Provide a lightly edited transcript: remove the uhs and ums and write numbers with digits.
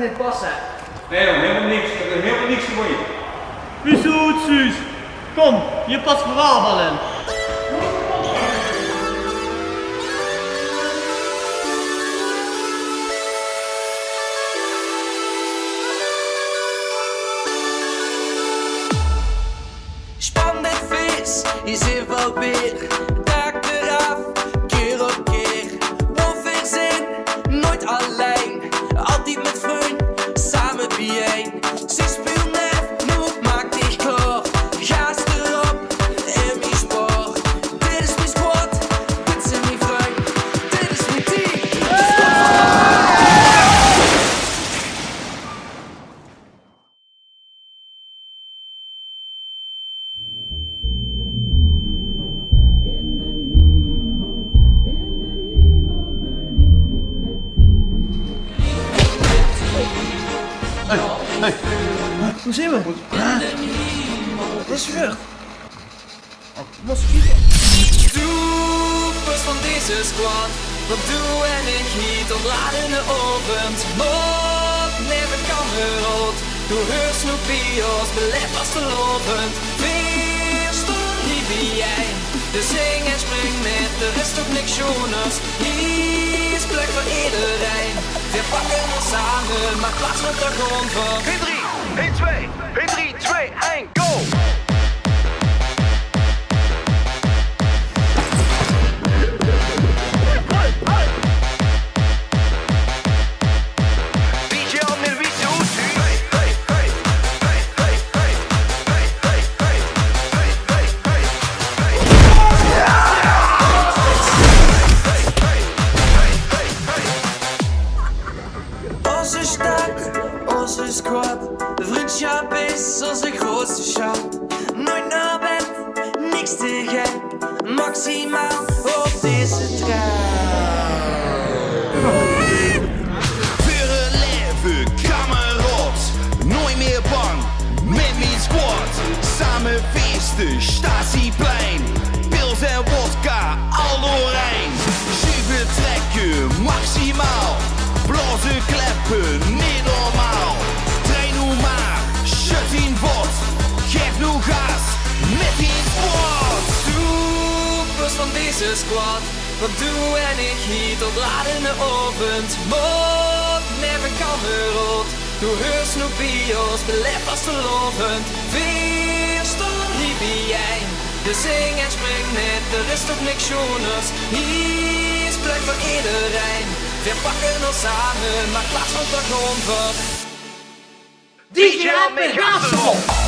niet passen. Nee joh, helemaal niks. Ik heb er helemaal niks voor je. Wieso het zus? Kom, je past vooral wel in. Spannend vis, je zit wel weer. Dak eraf, keer op keer. Ongeveer zin, nooit alleen. Altijd met vriend, samen bijeen. Ze speelt net, nu maak dich klaar. Gas erop, in mijn sport. Dit is mijn squad, dit zijn mijn vriend. Dit is mijn team. Hoe zijn we? Wat is er? Doepers van deze squad. Wat doe en ik hier ontladen de ovens. Mot, never kamerot. Doe heur snoepio's, belef als te lovend. Weer stond hier bij jij. Dus zing en spring met, er is toch niks jongens. Hier is plek voor iedereen. We pakken ons samen, maak plaats op de grond van 1, 3, 1, 2, 1, 3, 2, 1, go! DJ Almir, wie zo doet? Hey, hey, hey, hey, hey, hey, hey, hey, hey, hey, hey, hey, hey. Onze stad, onze squad. De vriendschap is onze grootste schat. Nooit naar bed, niks te gek. Maximaal op deze trein. Voor het leven, kamerot. Nooit meer bang, met mijn squad. Samen feesten, statieplein. Pils en wodka, al doorheen. Zeven trekken, maximaal. Blazen kleppen, niet normaal. Train nu maar, shut in vod. Geef nu gas, met die squad. Doepers van deze squad. Wat doe en ik hier tot laat in de ochtend. Mot, never kamerot. Doe heur snoepio's, belef als te lovend. Weer stond hier bij jij. Dus zing en spring net, er is toch niks jongens. Hier is plek voor iedereen. We pakken ons samen, maak plaats op de grond van DJ Almir, gas erop!